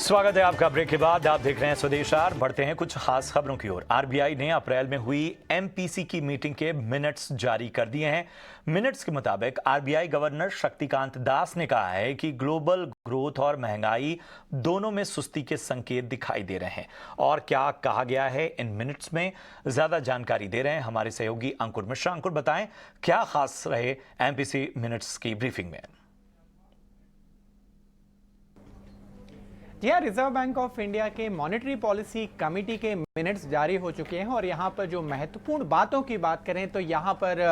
स्वागत है आपका ब्रेक के बाद। आप देख रहे हैं स्वदेशार। बढ़ते हैं कुछ खास खबरों की ओर। आरबीआई ने अप्रैल में हुई एमपीसी की मीटिंग के मिनट्स जारी कर दिए हैं। मिनट्स के मुताबिक आरबीआई गवर्नर शक्तिकांत दास ने कहा है कि ग्लोबल ग्रोथ और महंगाई दोनों में सुस्ती के संकेत दिखाई दे रहे हैं। और क्या कहा गया है इन मिनट्स में, ज्यादा जानकारी दे रहे हैं हमारे सहयोगी अंकुर मिश्रा। अंकुर, बताएं क्या खास रहे एमपीसी मिनट्स की ब्रीफिंग में। जी हाँ, रिजर्व बैंक ऑफ इंडिया के मॉनेटरी पॉलिसी कमेटी के मिनट्स जारी हो चुके हैं और यहाँ पर जो महत्वपूर्ण बातों की बात करें तो यहाँ पर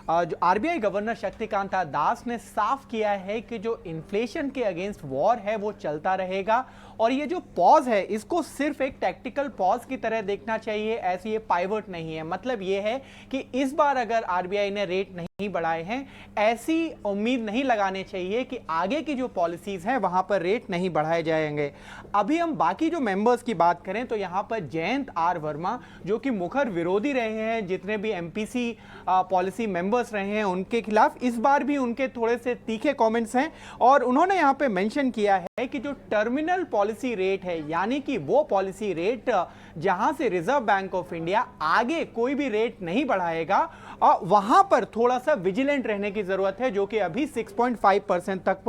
जो आरबीआई गवर्नर शक्तिकांत दास ने साफ किया है कि जो इन्फ्लेशन के अगेंस्ट वॉर है वो चलता रहेगा और ये जो पॉज है इसको सिर्फ एक टैक्टिकल पॉज की तरह देखना चाहिए, ऐसी ये पाइवट नहीं है। मतलब ये है कि इस बार अगर आरबीआई ने रेट नहीं बढ़ाए हैं, ऐसी उम्मीद नहीं लगाने चाहिए कि आगे की जो पॉलिसीज हैं वहां पर रेट नहीं बढ़ाए जाएंगे। अभी हम बाकी जो मेंबर्स की बात करें तो यहां पर जयंत आर वर्मा, जो कि मुखर विरोधी रहे हैं जितने भी एमपीसी पॉलिसी मेंबर्स रहे हैं उनके खिलाफ, इस बार भी उनके थोड़े से तीखे कमेंट्स हैं और उन्होंने यहां पे मेंशन किया है कि जो टर्मिनल पॉलिसी रेट है, यानी कि वो पॉलिसी रेट जहां से रिजर्व बैंक ऑफ इंडिया आगे कोई भी रेट नहीं बढ़ाएगा, वहां पर थोड़ा सा विजिलेंट रहने की जरूरत है, जो कि अभी 6.5% तक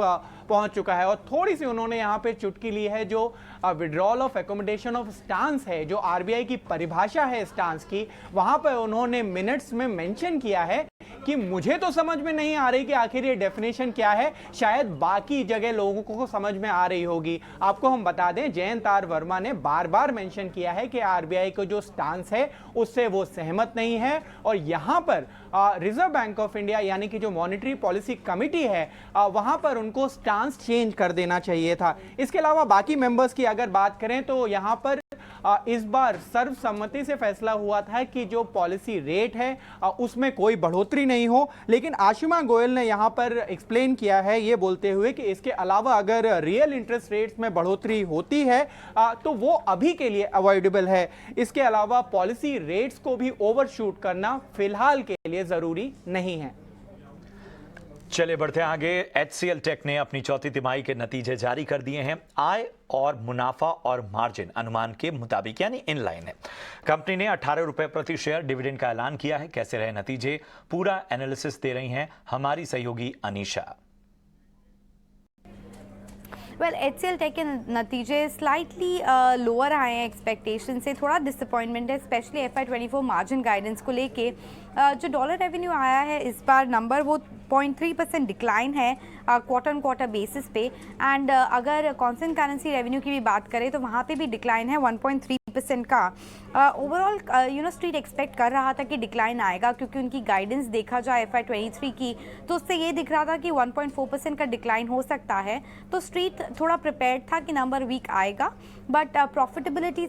पहुंच चुका है। और थोड़ी सी उन्होंने यहां पे चुटकी ली है, जो withdrawal of accommodation of stance है, जो आरबीआई की परिभाषा है स्टांस की, वहां पर उन्होंने मिनट्स में मेंशन किया है कि मुझे तो समझ में नहीं आ रही कि आखिर ये डेफिनेशन क्या है, शायद बाकी जगह लोगों को समझ में आ रही होगी। आपको हम बता दें, जयंत आर वर्मा ने बार बार मेंशन किया है कि आरबीआई को जो स्टांस है उससे वो सहमत नहीं है और यहां पर रिजर्व बैंक ऑफ इंडिया यानी कि जो मॉनेटरी पॉलिसी कमेटी है वहां पर उनको स्टांस चेंज कर देना चाहिए था। इसके अलावा बाकी मेंबर्स की अगर बात करें तो यहां पर इस बार सर्वसम्मति से फैसला हुआ था कि जो पॉलिसी रेट है उसमें कोई बढ़ोतरी नहीं हो, लेकिन आशिमा गोयल ने यहां पर एक्सप्लेन किया है ये बोलते हुए कि इसके अलावा अगर रियल इंटरेस्ट रेट्स में बढ़ोतरी होती है तो वो अभी के लिए अवॉइडेबल है। इसके अलावा पॉलिसी रेट्स को भी ओवरशूट करना फिलहाल के लिए जरूरी नहीं है। चलिए बढ़ते हैं आगे। एचसीएल टेक ने अपनी चौथी तिमाही के नतीजे जारी कर दिए हैं। आय और मुनाफा और मार्जिन अनुमान के मुताबिक यानी इन लाइन है। कंपनी ने 18 रुपए प्रति शेयर डिविडेंड का ऐलान किया है। कैसे रहे नतीजे, पूरा एनालिसिस दे रही हैं हमारी सहयोगी अनीशा। वेल, एचसीएल टेक के नतीजे स्लाइटली लोअर आए हैं एक्सपेक्टेशन से, थोड़ा डिसअपॉइंटमेंट है स्पेशली FY24 मार्जिन गाइडेंस को लेके। जो डॉलर रेवेन्यू आया है इस बार नंबर वो 0.3% डिक्लाइन है क्वार्टर ऑन क्वार्टर बेसिस पे एंड अगर कॉन्स्टेंट करेंसी रेवेन्यू की भी बात करें तो वहाँ पे भी डिक्लाइन है 1.3% का। ओवरऑल स्ट्रीट एक्सपेक्ट कर रहा था कि डिक्लाइन आएगा क्योंकि उनकी गाइडेंस देखा जाए FY23 की तो उससे ये दिख रहा था कि 1.4% का डिक्लाइन हो सकता है, तो स्ट्रीट थोड़ा प्रिपेयर्ड था कि नंबर वीक आएगा। बट प्रॉफिटेबिलिटी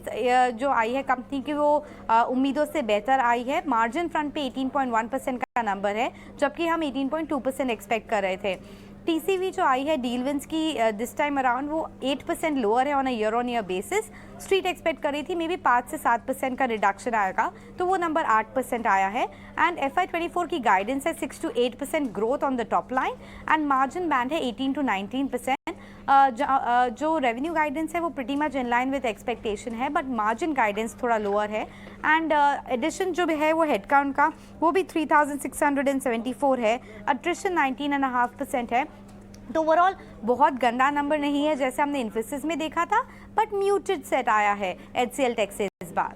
जो आई है कंपनी की वो उम्मीदों से बेहतर आई है। मार्जिन फ्रंट पे 18.1% का नंबर है जबकि हम 18.2% एक्सपेक्ट कर रहे थे। टीसीवी जो आई है डील विंस की दिस टाइम अराउंड वो 8% लोअर है on a year on year basis. Street expect कर रही थी मे बी 5 से 7% का रिडक्शन आएगा, तो वो नंबर 8% आया है। एंड FY24 की गाइडेंस है 6 to 8% growth on the top line and margin band है 18 to 19%। जो रेवेन्यू गाइडेंस है वो pretty much in line with expectation है, बट मार्जिन गाइडेंस थोड़ा लोअर है। एंड एडिशन जो भी है वो हेडकाउंट का वो भी 3674 है। अट्रिशन 19.5% है। तो ओवरऑल बहुत गंदा नंबर नहीं है जैसे हमने इन्फोसिस में देखा था, बट म्यूटेड सेट आया है एचसीएल टेक से इस बार।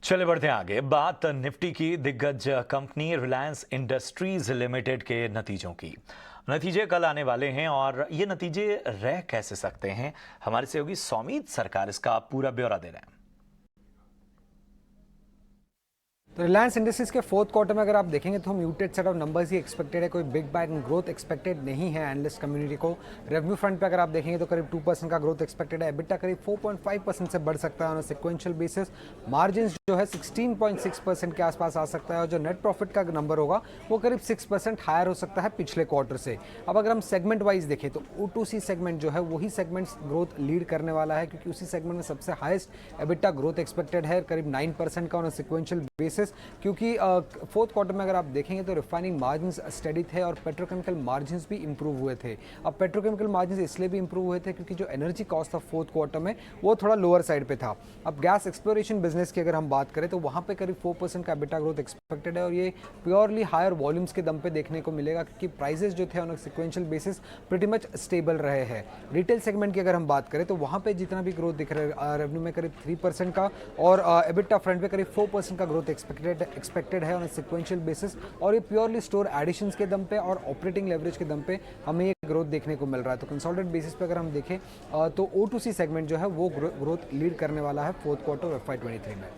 चले बढ़ते हैं आगे। बात निफ्टी की दिग्गज कंपनी रिलायंस इंडस्ट्रीज लिमिटेड के नतीजों की। नतीजे कल आने वाले हैं और ये नतीजे रह कैसे सकते हैं, हमारे सहयोगी सौमीत सरकार इसका पूरा ब्यौरा दे रहे हैं। तो रिलायंस इंडस्ट्रीज के फोर्थ क्वार्टर में अगर आप देखेंगे तो muted set of numbers he expected है, कोई बिग बैंग ग्रोथ एक्सपेक्टेड नहीं है एनालिस्ट कम्युनिटी को। रेवेन्यू फ्रंट पे अगर आप देखेंगे तो करीब 2% का ग्रोथ एक्सपेक्टेड है। एबिटा करीब 4.5% से बढ़ सकता है ऑन सिक्वेंशियल बेसिस। मार्जिन जो है 16.6% के आसपास आ सकता है और जो नेट प्रॉफिट का नंबर होगा वो करीब 6% हायर हो सकता है पिछले क्वार्टर से। अब अगर हम सेगमेंट वाइज देखें तो O2C सेगमेंट जो है वही सेगमेंट्स ग्रोथ लीड करने वाला है क्योंकि उसी सेगमेंट में सबसे हाईएस्ट एबिटा ग्रोथ एक्सपेक्टेड है, करीब 9% का ऑन सिक्वेंशियल बेसिस। बिजनेस, क्योंकि फोर्थ क्वार्टर में अगर आप देखेंगे तो रिफाइनिंग मार्जिन्स स्टडी थे और पेट्रोकेमिकल मार्जिन्स भी इंप्रूव हुए थे। अब पेट्रोकेमिकल मार्जिन्स इसलिए भी इंप्रूव हुए थे क्योंकि जो एनर्जी कॉस्ट था फोर्थ क्वार्टर में वो थोड़ा लोअर साइड पे था। अब गैस एक्सप्लोरेशन बिजनेस की अगर हम बात करें तो वहाँ पे करीब 4% का EBITDA ग्रोथ एक्सपेक्टेड है और ये प्योरली हायर वॉल्यूम्स के दम पे देखने को मिलेगा क्योंकि प्राइसेस जो थे on sequential basis pretty much stable रहे हैं। रिटेल सेगमेंट की अगर हम बात करें तो वहाँ पे जितना भी ग्रोथ दिख रहा है रेवेन्यू में करीब 3% का और EBITDA फ्रंट पे करीब 4% का ग्रोथ एक्सपेक्टेड है ऑन सिक्वेंशियल बेसिस और ये प्योरली स्टोर एडिशंस के दम पे और ऑपरेटिंग लेवरेज के दम पे हमें ये ग्रोथ देखने को मिल रहा है। तो कंसोलिडेटेड बेसिस पे अगर हम देखें तो O2C सेगमेंट जो है वो ग्रोथ लीड करने वाला है फोर्थ क्वार्टर FY23 में।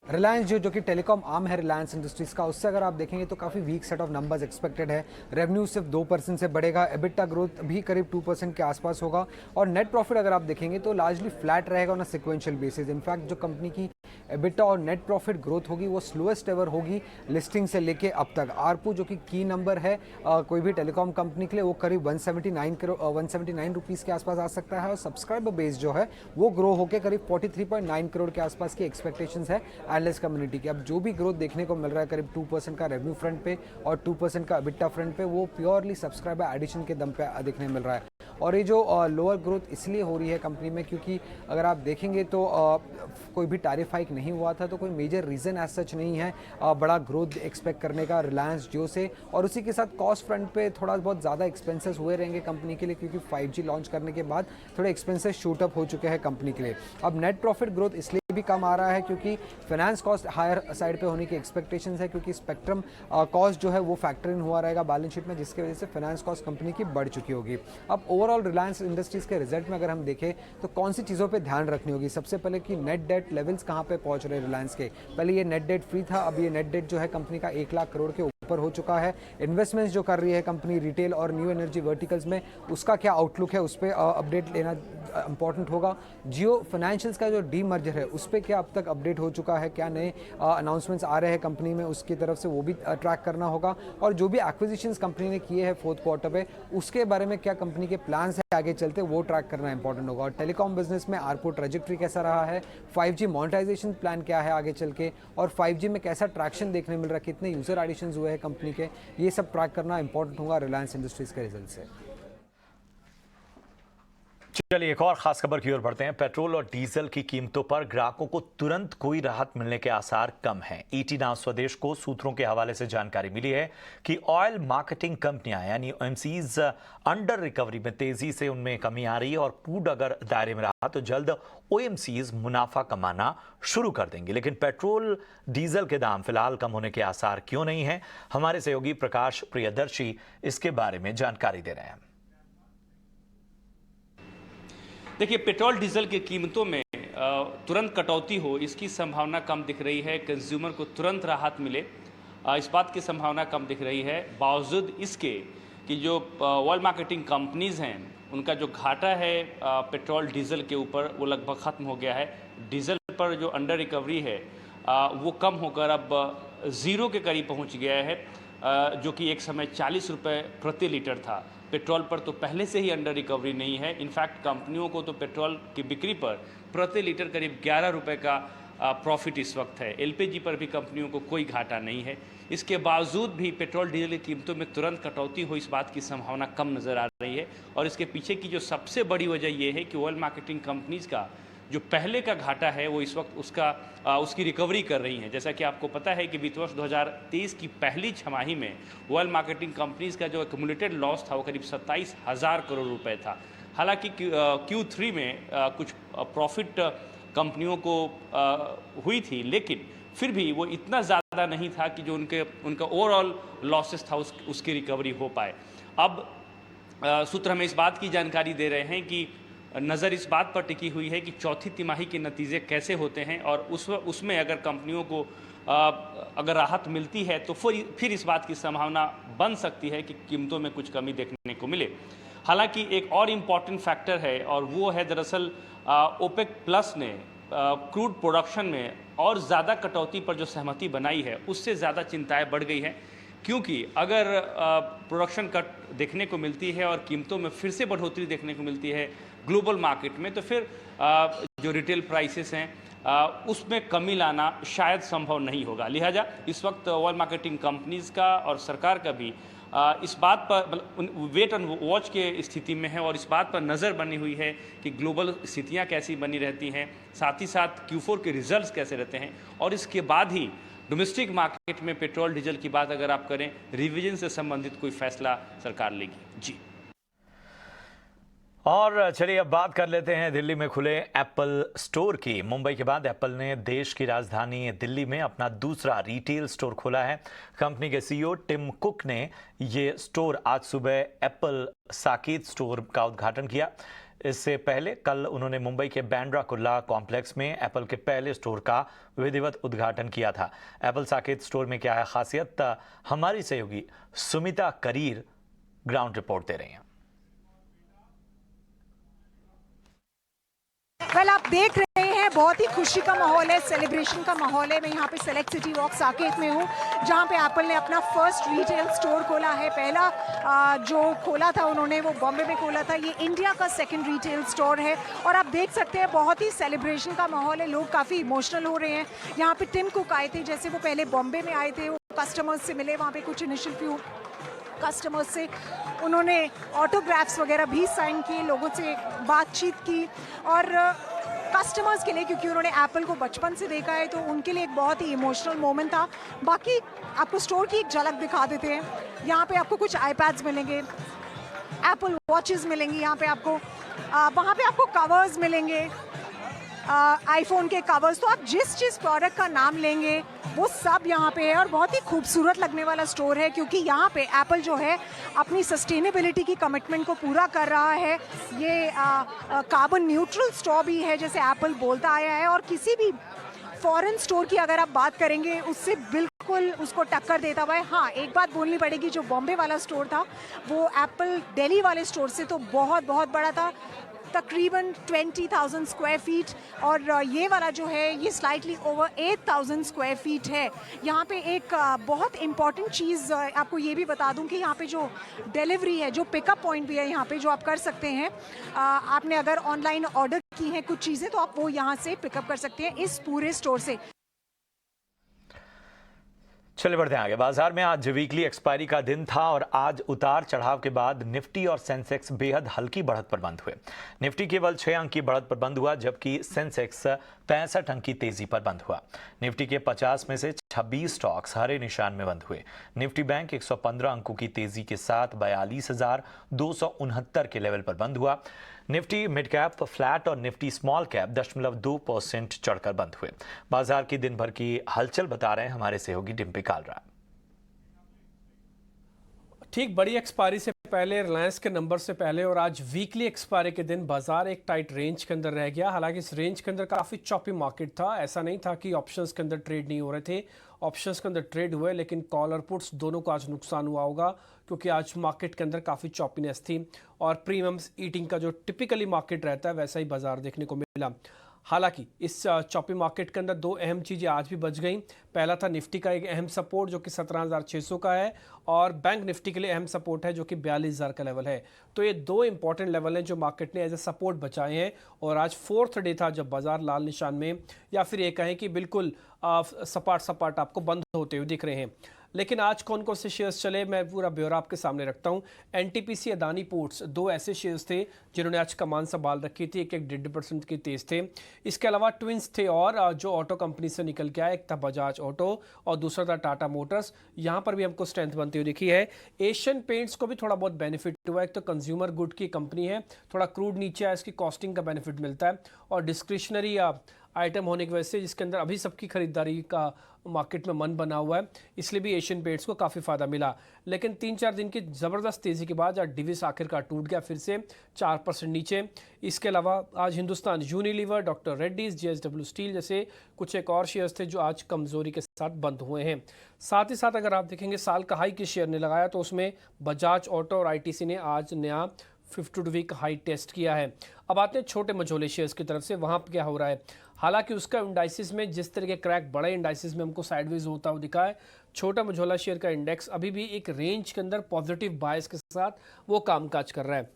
रिलायंस जो कि टेलीकॉम आर्म है रिलायंस इंडस्ट्रीज का, उससे अगर आप देखेंगे तो काफ़ी weak set of numbers expected है। रेवेन्यू सिर्फ 2% से बढ़ेगा, EBITDA ग्रोथ भी करीब 2% के आसपास होगा और नेट प्रॉफिट अगर आप देखेंगे तो लार्जली फ्लैट रहेगा on a sequential basis. In fact जो कंपनी की EBITDA और नेट प्रॉफिट ग्रोथ होगी वो स्लोएस्ट एवर होगी लिस्टिंग से लेके अब तक। आरपू जो कि की नंबर है कोई भी टेलीकॉम कंपनी के लिए वो करीब 179 रुपीज़ के आसपास आ सकता है और सब्सक्राइबर बेस जो है वो ग्रो होकर करीब 43.9 करोड़ के आसपास की एक्सपेक्टेशंस है एनालिस्ट कम्युनिटी की। अब जो भी ग्रोथ देखने को मिल रहा है करीब 2% का रेवेन्यू फ्रंट पे और 2% का EBITDA फ्रंट पे वो प्योरली सब्सक्राइबर एडिशन के दम पे देखने मिल रहा है। और ये जो लोअर ग्रोथ इसलिए हो रही है कंपनी में क्योंकि अगर आप देखेंगे तो कोई भी टैरिफ हाइक नहीं हुआ था तो कोई मेजर रीज़न एज सच नहीं है बड़ा ग्रोथ एक्सपेक्ट करने का रिलायंस जियो से। और उसी के साथ कॉस्ट फ्रंट पे थोड़ा बहुत ज़्यादा एक्सपेंसेस हुए रहेंगे कंपनी के लिए क्योंकि 5G लॉन्च करने के बाद थोड़े एक्सपेंसेस शूट अप हो चुके हैं कंपनी के लिए। अब नेट प्रॉफिट ग्रोथ इसलिए भी कम आ रहा है क्योंकि फाइनेंस कॉस्ट हायर साइड पे होने की एक्सपेक्टेशंस है क्योंकि स्पेक्ट्रम कॉस्ट जो है वो फैक्टर इन हुआ रहेगा बैलेंस शीट में, जिसकी वजह से फाइनेंस कॉस्ट कंपनी की बढ़ चुकी होगी। अब ओवरऑल रिलायंस इंडस्ट्रीज के रिजल्ट में अगर हम देखें तो कौन सी चीज़ों पे ध्यान रखनी होगी। सबसे पहले कि नेट डेट लेवल्स कहाँ पे पहुंच रहे हैं रिलायंस के। पहले ये नेट डेट फ्री था, अब ये नेट डेट जो है कंपनी का 1 लाख करोड़ के ऊपर हो चुका है। इन्वेस्टमेंट्स जो कर रही है कंपनी रिटेल और न्यू एनर्जी वर्टिकल्स में उसका क्या आउटलुक है उस पर अपडेट लेना इंपॉर्टेंट होगा। जियो फाइनेंशियल्स का जो डी मर्जर है उस पर क्या अब तक अपडेट हो चुका है, क्या नए अनाउंसमेंट्स आ रहे हैं कंपनी में, उसकी तरफ से वो भी ट्रैक करना होगा। और जो भी एक्विजिशंस कंपनी ने किए हैं फोर्थ क्वार्टर पे उसके बारे में क्या कंपनी के प्लान्स है आगे चलते वो ट्रैक करना इंपॉर्टेंट होगा। और टेलीकॉम बिजनेस में आरपू ट्रेजेक्ट्री कैसा रहा है, 5G मोनेटाइजेशन प्लान क्या है आगे चल के और 5G में कैसा ट्रैक्शन देखने मिल रहा है, कितने यूजर एडिशंस हुए हैं कंपनी के, ये सब ट्रैक करना इंपॉर्टेंट होगा रिलायंस इंडस्ट्रीज के रिजल्ट से। चलिए एक और खास खबर की ओर बढ़ते हैं। पेट्रोल और डीजल की कीमतों पर ग्राहकों को तुरंत कोई राहत मिलने के आसार कम हैं। ईटी नाउ स्वदेश को सूत्रों के हवाले से जानकारी मिली है कि ऑयल मार्केटिंग कंपनियां यानी OMCs अंडर रिकवरी में तेजी से उनमें कमी आ रही है और क्रूड अगर दायरे में रहा तो जल्द OMCs मुनाफा कमाना शुरू कर देंगे। लेकिन पेट्रोल डीजल के दाम फिलहाल कम होने के आसार क्यों नहीं है, हमारे सहयोगी प्रकाश प्रियदर्शी इसके बारे में जानकारी दे रहे हैं। देखिए, पेट्रोल डीजल की कीमतों में तुरंत कटौती हो इसकी संभावना कम दिख रही है। कंज्यूमर को तुरंत राहत मिले इस बात की संभावना कम दिख रही है, बावजूद इसके कि जो ऑयल मार्केटिंग कंपनीज़ हैं उनका जो घाटा है पेट्रोल डीजल के ऊपर वो लगभग ख़त्म हो गया है। डीजल पर जो अंडर रिकवरी है वो कम होकर अब 0 के करीब पहुंच गया है, जो कि एक समय 40 रुपये प्रति लीटर था। पेट्रोल पर तो पहले से ही अंडर रिकवरी नहीं है। इनफैक्ट कंपनियों को तो पेट्रोल की बिक्री पर प्रति लीटर करीब 11 रुपये का प्रॉफिट इस वक्त है। LPG पर भी कंपनियों को कोई घाटा नहीं है। इसके बावजूद भी पेट्रोल डीजल की कीमतों में तुरंत कटौती हो इस बात की संभावना कम नज़र आ रही है। और इसके पीछे की जो सबसे बड़ी वजह यह है कि ऑयल मार्केटिंग कंपनीज़ का जो पहले का घाटा है वो इस वक्त उसकी रिकवरी कर रही हैं। जैसा कि आपको पता है कि वित्त वर्ष 2023 की पहली छमाही में ऑयल मार्केटिंग कंपनीज़ का जो एक्युमुलेटेड लॉस था वो करीब 27,000 करोड़ रुपए था। हालांकि Q3 में कुछ प्रॉफिट कंपनियों को हुई थी, लेकिन फिर भी वो इतना ज़्यादा नहीं था कि जो उनका ओवरऑल लॉसेस था उसकी रिकवरी हो पाए। अब सूत्र हमें इस बात की जानकारी दे रहे हैं कि नज़र इस बात पर टिकी हुई है कि चौथी तिमाही के नतीजे कैसे होते हैं और उसमें अगर कंपनियों को अगर राहत मिलती है तो फिर इस बात की संभावना बन सकती है कि कीमतों में कुछ कमी देखने को मिले। हालांकि एक और इम्पॉर्टेंट फैक्टर है और वो है दरअसल ओपेक प्लस ने क्रूड प्रोडक्शन में और ज़्यादा कटौती पर जो सहमति बनाई है उससे ज़्यादा चिंताएं बढ़ गई हैं, क्योंकि अगर प्रोडक्शन कट देखने को मिलती है और कीमतों में फिर से बढ़ोतरी देखने को मिलती है ग्लोबल मार्केट में, तो फिर जो रिटेल प्राइसेस हैं उसमें कमी लाना शायद संभव नहीं होगा। लिहाजा इस वक्त ऑयल मार्केटिंग कंपनीज़ का और सरकार का भी इस बात पर वेट एंड वॉच के स्थिति में है और इस बात पर नज़र बनी हुई है कि ग्लोबल स्थितियां कैसी बनी रहती हैं, साथ ही साथ Q4 के रिजल्ट्स कैसे रहते हैं और इसके बाद ही डोमेस्टिक मार्केट में पेट्रोल डीजल की बात अगर आप करें, रिवीजन से संबंधित कोई फैसला सरकार लेगी। जी। और चलिए अब बात कर लेते हैं दिल्ली में खुले एप्पल स्टोर की। मुंबई के बाद एप्पल ने देश की राजधानी दिल्ली में अपना दूसरा रिटेल स्टोर खोला है। कंपनी के सीईओ टिम कुक ने ये स्टोर आज सुबह एप्पल साकेत स्टोर का उद्घाटन किया। इससे पहले कल उन्होंने मुंबई के बांद्रा कुर्ला कॉम्प्लेक्स में एप्पल के पहले स्टोर का विधिवत उद्घाटन किया था। एप्पल साकेत स्टोर में क्या है खासियत, हमारी सहयोगी सुमिता करीर ग्राउंड रिपोर्ट दे रही हैं। वेल, आप देख रहे हैं बहुत ही खुशी का माहौल है, सेलिब्रेशन का माहौल है। मैं यहाँ पे सेलेक्ट सिटी वॉक साकेत में हूँ, जहाँ पे एप्पल ने अपना फर्स्ट रिटेल स्टोर खोला है। पहला जो खोला था उन्होंने वो बॉम्बे में खोला था। ये इंडिया का सेकंड रिटेल स्टोर है और आप देख सकते हैं बहुत ही सेलिब्रेशन का माहौल है। लोग काफ़ी इमोशनल हो रहे हैं। यहाँ पे टिम कुक आए थे, जैसे वो पहले बॉम्बे में आए थे, वो कस्टमर्स से मिले, वहाँ पे कुछ इनिशियल फ्यू कस्टमर्स से उन्होंने ऑटोग्राफ्स वगैरह भी साइन किए, लोगों से बातचीत की और कस्टमर्स के लिए, क्योंकि उन्होंने एप्पल को बचपन से देखा है, तो उनके लिए एक बहुत ही इमोशनल मोमेंट था। बाकी आपको स्टोर की एक झलक दिखा देते हैं। यहाँ पे आपको कुछ आईपैड्स मिलेंगे, एप्पल वॉचेस मिलेंगी, यहाँ पे आपको वहाँ पे आपको कवर्स मिलेंगे, आईफोन के कवर्स। तो आप जिस प्रोडक्ट का नाम लेंगे वो सब यहाँ पे है और बहुत ही खूबसूरत लगने वाला स्टोर है, क्योंकि यहाँ पे एप्पल जो है अपनी सस्टेनेबिलिटी की कमिटमेंट को पूरा कर रहा है। ये कार्बन न्यूट्रल स्टोर भी है, जैसे एप्पल बोलता आया है, और किसी भी फॉरेन स्टोर की अगर आप बात करेंगे उससे बिल्कुल उसको टक्कर देता हुआ है। हाँ, एक बात बोलनी पड़ेगी, जो बॉम्बे वाला स्टोर था वो एप्पल दिल्ली वाले स्टोर से तो बहुत बड़ा था, तकरीबन 20,000 स्क्वायर फीट, और ये वाला जो है ये स्लाइटली ओवर 8,000 स्क्वायर फीट है। यहाँ पे एक बहुत इम्पॉर्टेंट चीज़ आपको ये भी बता दूँ कि यहाँ पे जो डिलीवरी है, जो पिकअप पॉइंट भी है यहाँ पे जो आप कर सकते हैं। आपने अगर ऑनलाइन ऑर्डर की हैं कुछ चीज़ें तो आप वो यहाँ से पिकअप कर सकते हैं इस पूरे स्टोर से। चलिए बढ़ते हैं आगे। बाजार में आज वीकली एक्सपायरी का दिन था और आज उतार चढ़ाव के बाद निफ्टी और सेंसेक्स बेहद हल्की बढ़त पर बंद हुए। निफ्टी केवल 6 अंक की बढ़त पर बंद हुआ, जबकि सेंसेक्स 65 अंक की तेजी पर बंद हुआ। निफ्टी के 50 में से 26 स्टॉक्स हरे निशान में बंद हुए। निफ्टी बैंक 115 अंकों की तेजी के साथ 42,269 के लेवल पर बंद हुआ। निफ्टी मिड कैप फ्लैट और निफ्टी स्मॉल कैप 0.2% चढ़कर बंद हुए। बाजार की दिन भर की हलचल बता रहे हैं हमारे सहयोगी डिम्पी कालरा। ठीक बड़ी एक्सपायरी से पहले, रिलायंस के नंबर से पहले और आज वीकली एक्सपायरी के दिन बाजार एक टाइट रेंज के अंदर रह गया। हालांकि इस रेंज के अंदर काफ़ी चॉपी मार्केट था। ऐसा नहीं था कि ऑप्शंस के अंदर ट्रेड नहीं हो रहे थे, ऑप्शंस के अंदर ट्रेड हुए, लेकिन कॉल और पुट्स दोनों को आज नुकसान हुआ होगा, क्योंकि आज मार्केट के अंदर काफ़ी चॉपीनेस थी और प्रीमियम्स ईटिंग का जो टिपिकली मार्केट रहता है वैसा ही बाजार देखने को मिला। हालांकि इस चॉपी मार्केट के अंदर दो अहम चीज़ें आज भी बच गई। पहला था निफ्टी का एक अहम सपोर्ट जो कि 17,600 का है, और बैंक निफ्टी के लिए अहम सपोर्ट है जो कि 42,000 का लेवल है। तो ये दो इंपॉर्टेंट लेवल हैं जो मार्केट ने एज ए सपोर्ट बचाए हैं। और आज 4th डे था जब बाजार लाल निशान में, या फिर ये कहें कि बिल्कुल सपाट आपको बंद होते हुए दिख रहे हैं। लेकिन आज कौन कौन से शेयर्स चले, मैं पूरा ब्यौरा आपके सामने रखता हूं। एनटीपीसी, अदानी पोर्ट्स, दो ऐसे शेयर्स थे जिन्होंने आज कमान संभाल रखी थी, एक 1.5% की तेज थे। इसके अलावा ट्विंस थे और जो ऑटो कंपनी से निकल के आए, एक था बजाज ऑटो और दूसरा था टाटा मोटर्स। यहाँ पर भी हमको स्ट्रेंथ बनती हुई दिखी है। एशियन पेंट्स को भी थोड़ा बहुत बेनिफिट हुआ। एक तो कंज्यूमर गुड की कंपनी है, थोड़ा क्रूड नीचे आया, इसकी कॉस्टिंग का बेनिफिट मिलता है, और डिस्क्रिशनरी आइटम होने की वजह से जिसके अंदर अभी सबकी खरीदारी का मार्केट में मन बना हुआ है, इसलिए भी एशियन पेंट्स को काफ़ी फायदा मिला। लेकिन 3-4 दिन की ज़बरदस्त तेज़ी के बाद आज डिविस आखिरकार टूट गया फिर से 4% नीचे। इसके अलावा आज Hindustan Unilever, doctor Reddy's, JSW steel जैसे कुछ एक और शेयर्स थे जो आज कमज़ोरी के साथ बंद हुए हैं। साथ ही साथ अगर आप देखेंगे साल का हाई किस शेयर ने लगाया, तो उसमें बजाज ऑटो और ITC ने आज नया 52 वीक हाई टेस्ट किया है। अब आते हैं छोटे मझोले शेयर्स की तरफ से, वहाँ पर क्या हो रहा है। हालांकि उसका इंडाइसिस में जिस तरह के क्रैक बड़े इंडाइसिस में हमको साइडवेज होता हुआ दिखा है, छोटा मझोला शेयर का इंडेक्स अभी भी एक रेंज के अंदर पॉजिटिव बायस के साथ वो कामकाज कर रहा है।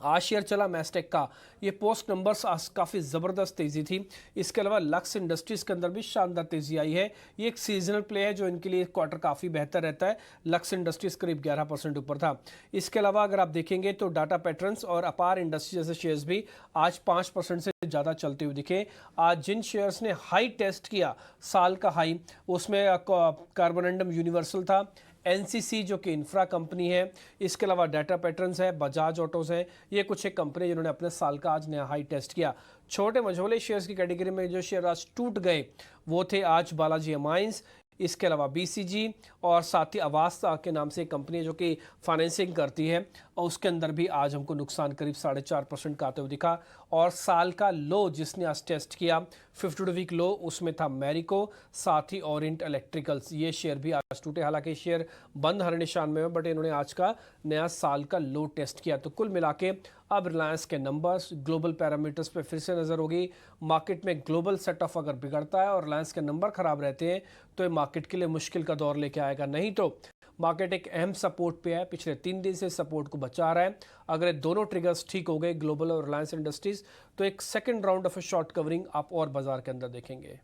आज शेयर चला मैस्टेक का, ये पोस्ट नंबर्स आज काफ़ी ज़बरदस्त तेज़ी थी। इसके अलावा लक्स इंडस्ट्रीज़ के अंदर भी शानदार तेज़ी आई है। ये एक सीजनल प्ले है जो इनके लिए क्वार्टर काफ़ी बेहतर रहता है। लक्स इंडस्ट्रीज़ करीब 11% ऊपर था। इसके अलावा अगर आप देखेंगे तो डाटा पैटर्न्स और अपार इंडस्ट्री जैसे शेयर्स भी आज 5% से ज़्यादा चलते हुए दिखे। आज जिन शेयर्स ने हाई टेस्ट किया, साल का हाई, उसमें कार्बोरंडम यूनिवर्सल था, एनसीसी जो कि इंफ्रा कंपनी है, इसके अलावा डाटा पैटर्न्स है, बजाज ऑटोज है। ये कुछ एक कंपनी जिन्होंने अपने साल का आज नया हाई टेस्ट किया। छोटे मझोले शेयर्स की कैटेगरी में जो शेयर आज टूट गए वो थे आज बालाजी अमाइंस, इसके अलावा बीसीजी और साथ ही आवास के नाम से एक कंपनी है जो कि फाइनेंसिंग करती है, और उसके अंदर भी आज हमको नुकसान करीब 4.5% का आते हुए दिखा। और साल का लो जिसने आज टेस्ट किया 52 वीक लो, उसमें था मैरिको, साथ ही ओरिएंट इलेक्ट्रिकल्स। ये शेयर भी आज टूटे, हालांकि शेयर बंद हर निशान में है, बट इन्होंने आज का नया साल का लो टेस्ट किया। तो कुल मिला के अब रिलायंस के नंबर्स, ग्लोबल पैरामीटर्स पे फिर से नज़र होगी। मार्केट में ग्लोबल सेट ऑफ अगर बिगड़ता है और रिलायंस के नंबर खराब रहते हैं तो ये मार्केट के लिए मुश्किल का दौर लेके आएगा। नहीं तो मार्केट एक अहम सपोर्ट पे है, पिछले 3 दिन से सपोर्ट को बचा रहा है। अगर ये दोनों ट्रिगर्स ठीक हो गए, ग्लोबल और रिलायंस इंडस्ट्रीज, तो एक second round of short covering आप और बाजार के अंदर देखेंगे।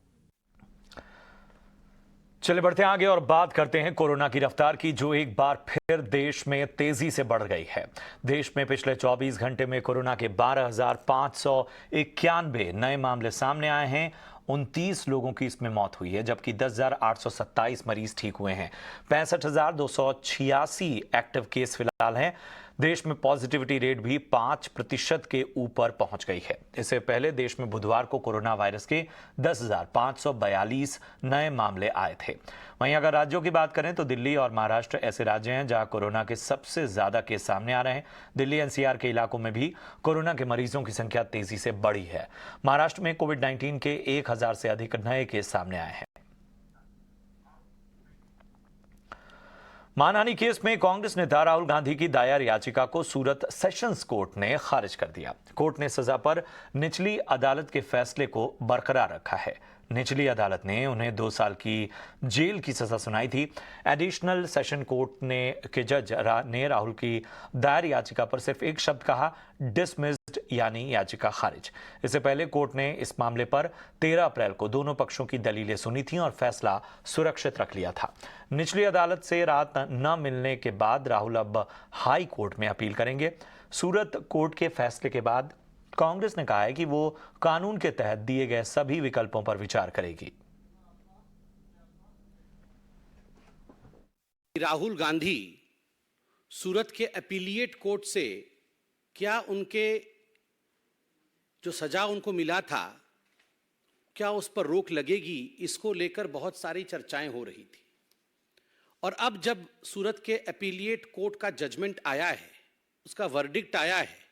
चले बढ़ते हैं आगे और बात करते हैं कोरोना की रफ्तार की, जो एक बार फिर देश में तेजी से बढ़ गई है। देश में पिछले 24 घंटे में कोरोना के 12,591 नए मामले सामने आए हैं। 29 लोगों की इसमें मौत हुई है, जबकि 10,827 मरीज ठीक हुए हैं। 65,286 एक्टिव केस फिलहाल हैं। देश में पॉजिटिविटी रेट भी 5% के ऊपर पहुंच गई है। इससे पहले देश में बुधवार को कोरोना वायरस के 10,542 नए मामले आए थे। वहीं अगर राज्यों की बात करें तो दिल्ली और महाराष्ट्र ऐसे राज्य हैं जहां कोरोना के सबसे ज्यादा केस सामने आ रहे हैं। दिल्ली एनसीआर के इलाकों में भी कोरोना के मरीजों की संख्या तेजी से बढ़ी है। महाराष्ट्र में कोविड-19 के 1,000 से अधिक नए केस सामने आए हैं। मानहानि केस में कांग्रेस नेता राहुल गांधी की दायर याचिका को सूरत सेशंस कोर्ट ने खारिज कर दिया। कोर्ट ने सजा पर निचली अदालत के फैसले को बरकरार रखा है। निचली अदालत ने उन्हें 2 साल की जेल की सजा सुनाई थी। एडिशनल सेशन कोर्ट के जज ने राहुल की दायर याचिका पर सिर्फ एक शब्द कहा, डिसमिस्ड, यानी याचिका खारिज। इससे पहले कोर्ट ने इस मामले पर 13 अप्रैल को दोनों पक्षों की दलीलें सुनी थी और फैसला सुरक्षित रख लिया था। निचली अदालत से राहत न मिलने के बाद राहुल अब हाई कोर्ट में अपील करेंगे। सूरत कोर्ट के फैसले के बाद कांग्रेस ने कहा है कि वो कानून के तहत दिए गए सभी विकल्पों पर विचार करेगी। राहुल गांधी सूरत के अपीलिएट कोर्ट से क्या उनके जो सजा उनको मिला था, क्या उस पर रोक लगेगी, इसको लेकर बहुत सारी चर्चाएं हो रही थी। और अब जब सूरत के अपीलिएट कोर्ट का जजमेंट आया है, उसका वर्डिक्ट आया है,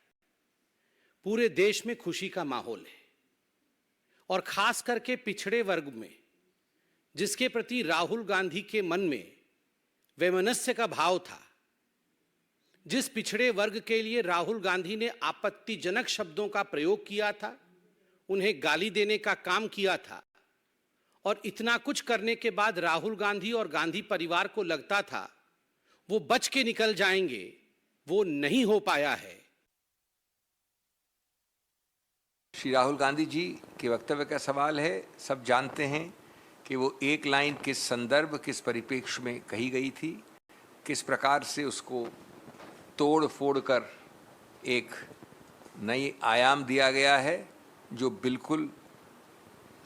पूरे देश में खुशी का माहौल है। और खास करके पिछड़े वर्ग में, जिसके प्रति राहुल गांधी के मन में वैमनस्य का भाव था, जिस पिछड़े वर्ग के लिए राहुल गांधी ने आपत्तिजनक शब्दों का प्रयोग किया था, उन्हें गाली देने का काम किया था, और इतना कुछ करने के बाद राहुल गांधी और गांधी परिवार को लगता था वो बच के निकल जाएंगे, वो नहीं हो पाया है। श्री राहुल गांधी जी के वक्तव्य का सवाल है। सब जानते हैं कि वो एक लाइन किस संदर्भ, किस परिप्रेक्ष्य में कही गई थी, किस प्रकार से उसको तोड़ फोड़ कर एक नई आयाम दिया गया है, जो बिल्कुल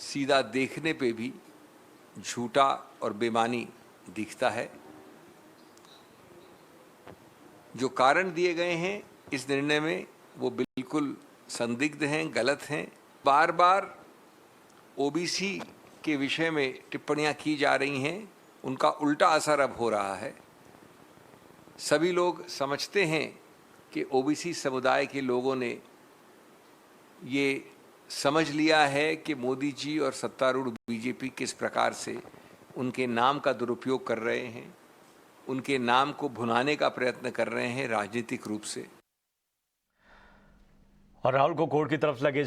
सीधा देखने पे भी झूठा और बेमानी दिखता है। जो कारण दिए गए हैं इस निर्णय में वो बिल्कुल संदिग्ध हैं, गलत हैं। बार बार ओबीसी के विषय में टिप्पणियां की जा रही हैं, उनका उल्टा असर अब हो रहा है। सभी लोग समझते हैं कि ओबीसी समुदाय के लोगों ने ये समझ लिया है कि मोदी जी और सत्तारूढ़ बीजेपी किस प्रकार से उनके नाम का दुरुपयोग कर रहे हैं, उनके नाम को भुनाने का प्रयत्न कर रहे हैं राजनीतिक रूप से। और राहुल को कोर्ट की तरफ लगे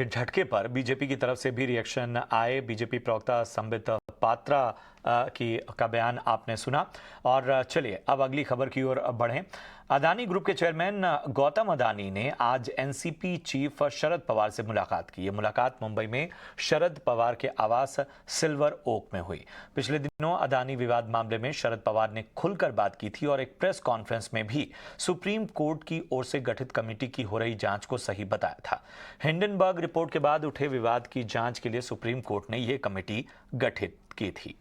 झटके पर बीजेपी की तरफ से भी रिएक्शन आए। बीजेपी प्रवक्ता संबित पात्रा का बयान आपने सुना। और चलिए अब अगली खबर की ओर बढ़ें। अदानी ग्रुप के चेयरमैन गौतम अदानी ने आज एनसीपी चीफ शरद पवार से मुलाकात की। ये मुलाकात मुंबई में शरद पवार के आवास सिल्वर ओक में हुई। पिछले दिनों अदानी विवाद मामले में शरद पवार ने खुलकर बात की थी और एक प्रेस कॉन्फ्रेंस में भी सुप्रीम कोर्ट की ओर से गठित कमेटी की हो रही जांच को सही बताया था। हिंडनबर्ग रिपोर्ट के बाद उठे विवाद की जांच के लिए सुप्रीम कोर्ट ने यह कमेटी गठित की थी।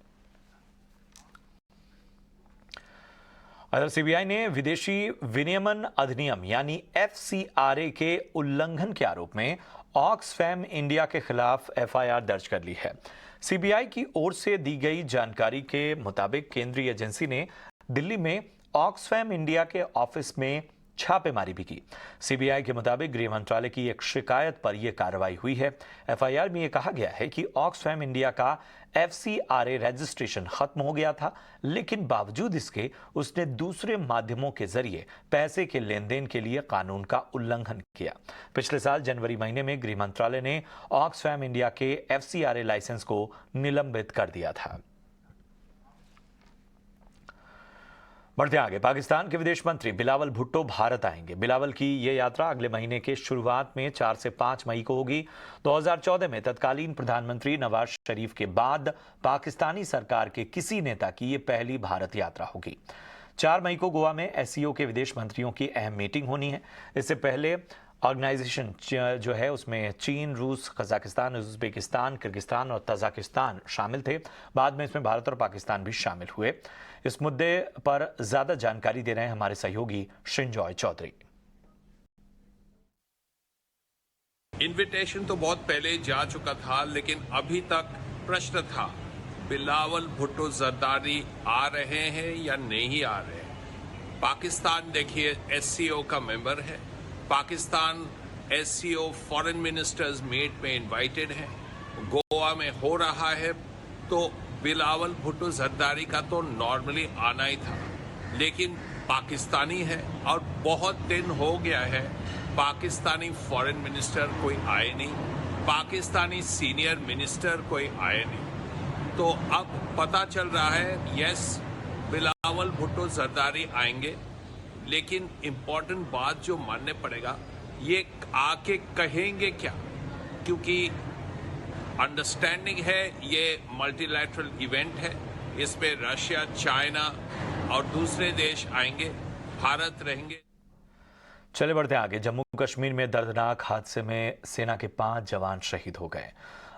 अगर सीबीआई ने विदेशी विनियमन अधिनियम यानी FCRA के उल्लंघन के आरोप में ऑक्सफैम इंडिया के खिलाफ FIR दर्ज कर ली है। सीबीआई की ओर से दी गई जानकारी के मुताबिक केंद्रीय एजेंसी ने दिल्ली में ऑक्सफैम इंडिया के ऑफिस में छापेमारी भी की। सीबीआई के मुताबिक गृह मंत्रालय की एक शिकायत पर यह कार्रवाई हुई है। FIR में यह कहा गया है कि ऑक्सफैम इंडिया का FCRA रजिस्ट्रेशन खत्म हो गया था, लेकिन बावजूद इसके उसने दूसरे माध्यमों के जरिए पैसे के लेन देन के लिए कानून का उल्लंघन किया। पिछले साल जनवरी महीने में गृह मंत्रालय ने ऑक्सफैम इंडिया के FCRA लाइसेंस को निलंबित कर दिया था। बढ़ते आगे, पाकिस्तान के विदेश मंत्री बिलावल भुट्टो भारत आएंगे। बिलावल की यह यात्रा अगले महीने के शुरुआत में 4 से 5 मई को होगी। 2014 में तत्कालीन प्रधानमंत्री नवाज शरीफ के बाद पाकिस्तानी सरकार के किसी नेता की यह पहली भारत यात्रा होगी। 4 मई को गोवा में SCO के विदेश मंत्रियों की अहम मीटिंग होनी है। इससे पहले ऑर्गेनाइजेशन जो है उसमें चीन, रूस, कजाकिस्तान, उज्बेकिस्तान, किर्गिस्तान और तजाकिस्तान शामिल थे। बाद में इसमें भारत और पाकिस्तान भी शामिल हुए। इस मुद्दे पर ज्यादा जानकारी दे रहे हैं हमारे सहयोगी श्रृंजॉय चौधरी। इनविटेशन तो बहुत पहले जा चुका था, लेकिन अभी तक प्रश्न था बिलावल भुट्टो जरदारी आ रहे हैं या नहीं आ रहे हैं। पाकिस्तान देखिए SCO का मेंबर है। Pakistan SCO foreign ministers meet में इनवाइटेड है। गोवा में हो रहा है, तो बिलावल भुट्टो जरदारी का तो नॉर्मली आना ही था, लेकिन पाकिस्तानी है और बहुत दिन हो गया है पाकिस्तानी फॉरेन मिनिस्टर कोई आए नहीं, पाकिस्तानी सीनियर मिनिस्टर कोई आए नहीं। तो अब पता चल रहा है यस बिलावल भुट्टो जरदारी आएंगे, लेकिन इम्पोर्टेंट बात जो मानने पड़ेगा, ये आके कहेंगे क्या, क्योंकि अंडरस्टैंडिंग है ये मल्टीलैटरल इवेंट है। इसमें रशिया, चाइना और दूसरे देश आएंगे, भारत रहेंगे। चले बढ़ते आगे। जम्मू कश्मीर में दर्दनाक हादसे में सेना के 5 जवान शहीद हो गए।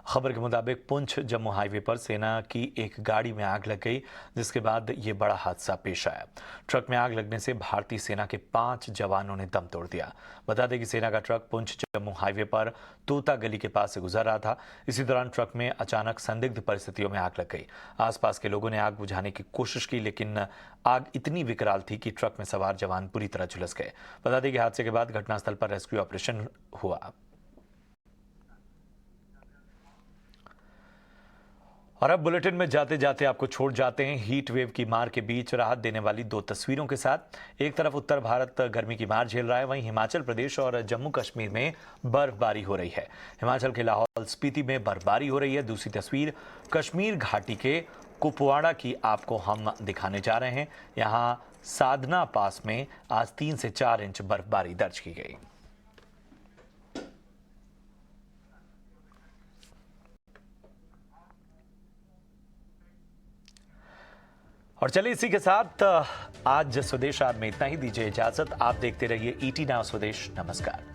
खबर के मुताबिक पुंछ जम्मू हाईवे पर सेना की एक गाड़ी में आग लग गई, जिसके बाद ये बड़ा हादसा पेश आया। ट्रक में आग लगने से भारतीय सेना के 5 जवानों ने दम तोड़ दिया। बता दें कि सेना का ट्रक पुंछ जम्मू हाईवे पर तोता गली के पास से गुजर रहा था। इसी दौरान ट्रक में अचानक संदिग्ध परिस्थितियों में आग लग गई। आसपास के लोगों ने आग बुझाने की कोशिश की, लेकिन आग इतनी विकराल थी कि ट्रक में सवार जवान बुरी तरह झुलस गए। बता दें कि हादसे के बाद घटनास्थल पर रेस्क्यू ऑपरेशन हुआ। और अब बुलेटिन में जाते जाते आपको छोड़ जाते हैं हीट वेव की मार के बीच राहत देने वाली 2 तस्वीरों के साथ। एक तरफ उत्तर भारत गर्मी की मार झेल रहा है, वहीं हिमाचल प्रदेश और जम्मू कश्मीर में बर्फबारी हो रही है। हिमाचल के लाहौल स्पीति में बर्फबारी हो रही है। दूसरी तस्वीर कश्मीर घाटी के कुपवाड़ा की आपको हम दिखाने जा रहे हैं। यहाँ साधना पास में आज 3 से 4 इंच बर्फबारी दर्ज की गई। और चलिए इसी के साथ आज स्वदेश आर में इतना ही। दीजिए इजाजत। आप देखते रहिए ET नाउ स्वदेश। नमस्कार।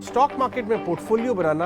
स्टॉक मार्केट में पोर्टफोलियो बनाना